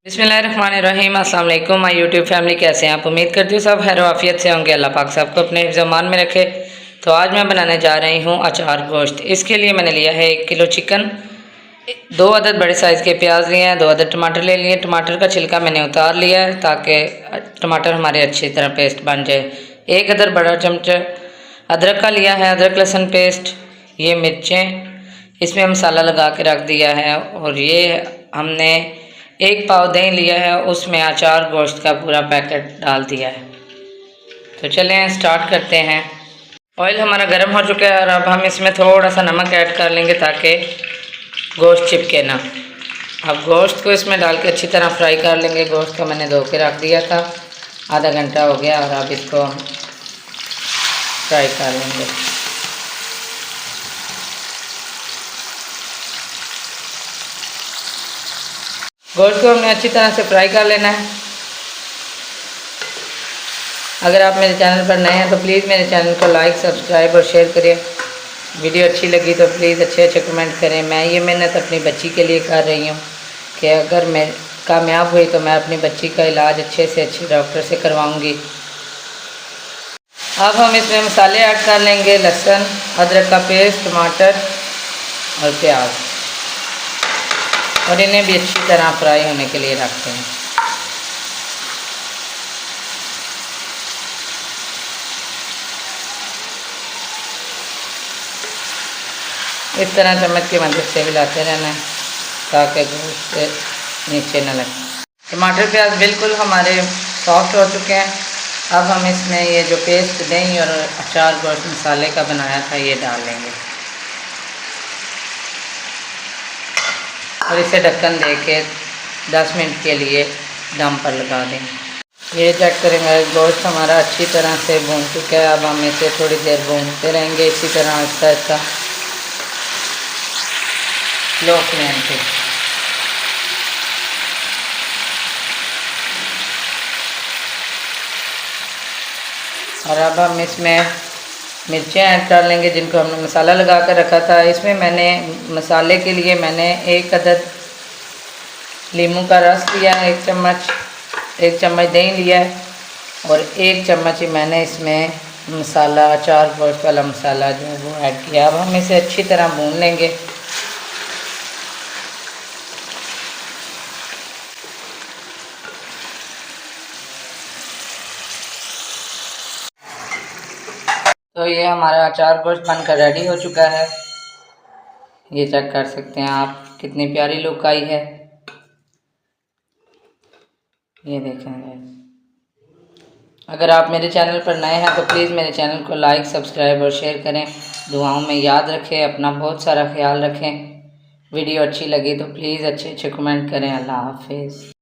बिस्मिल्लाहिर्रहमानिर्रहीम। अस्सलाम वालेकुम माय यूट्यूब फैमिली, कैसे हैं आप? उम्मीद करती हूँ सब खैर आफियत से होंगे। अल्लाह पाक सबको अपने ज़मान में रखे। तो आज मैं बनाने जा रही हूँ अचार गोश्त। इसके लिए मैंने लिया है 1 किलो चिकन, 2 अदद बड़े साइज़ के प्याज लिए हैं, 2 अदद टमाटर ले लिए। टमाटर का छिलका मैंने उतार लिया है ताकि टमाटर हमारे अच्छी तरह पेस्ट बन जाए। 1 अदद बड़ा चमचा अदरक का लिया है, अदरक लहसुन पेस्ट। ये मिर्चें इसमें मसाला लगा के रख दिया है। और ये हमने 1 पाव दही लिया है, उसमें अचार गोश्त का पूरा पैकेट डाल दिया है। तो चलें स्टार्ट करते हैं। ऑयल हमारा गर्म हो चुका है और अब हम इसमें थोड़ा सा नमक ऐड कर लेंगे ताकि गोश्त चिपके ना। अब गोश्त को इसमें डाल के अच्छी तरह फ्राई कर लेंगे। गोश्त को मैंने धो के रख दिया था, आधा घंटा हो गया। और अब इसको फ्राई कर लेंगे। गोश्त को हमने अच्छी तरह से फ्राई कर लेना है। अगर आप मेरे चैनल पर नए हैं तो प्लीज़ मेरे चैनल को लाइक, सब्सक्राइब और शेयर करिए। वीडियो अच्छी लगी तो प्लीज़ अच्छे अच्छे कमेंट करें। मैं ये मेहनत अपनी बच्ची के लिए कर रही हूँ कि अगर मैं कामयाब हुई तो मैं अपनी बच्ची का इलाज अच्छे से अच्छे डॉक्टर से करवाऊँगी। अब हम इसमें मसाले ऐड कर लेंगे, लहसुन अदरक का पेस्ट, टमाटर और प्याज, और इन्हें भी अच्छी तरह फ्राई होने के लिए रखते हैं। इस तरह चम्मच की मदद से हिलाते रहना है ताकि गोश्त नीचे न लगे। टमाटर प्याज बिल्कुल हमारे सॉफ्ट हो चुके हैं। अब हम इसमें ये जो पेस्ट दही और अचार गोश्त मसाले का बनाया था ये डाल लेंगे और इसे ढक्कन दे के 10 मिनट के लिए दम पर लगा देंगे। ये चेक करेंगे गोश्त हमारा अच्छी तरह से भून चुका है। अब हम इसे थोड़ी देर भूनते रहेंगे इसी तरह आहिस्ता आहिस्ता लो फ्लेम पे। और अब हम इसमें मिर्चें ऐड कर लेंगे जिनको हमने मसाला लगा कर रखा था। इसमें मैंने मसाले के लिए 1 अदद लीमू का रस लिया, 1 चम्मच दही लिया है और 1 चम्मच ही मैंने इसमें मसाला अचार गोश्त वाला मसाला जो है वो ऐड किया। अब हम इसे अच्छी तरह भून लेंगे। तो ये हमारा अचार गोश्त बनकर रेडी हो चुका है। ये चेक कर सकते हैं आप कितनी प्यारी लुक आई है। ये देखेंगे। अगर आप मेरे चैनल पर नए हैं तो प्लीज़ मेरे चैनल को लाइक, सब्सक्राइब और शेयर करें। दुआओं में याद रखें, अपना बहुत सारा ख्याल रखें। वीडियो अच्छी लगी तो प्लीज़ अच्छे अच्छे कमेंट करें। अल्लाह हाफिज़।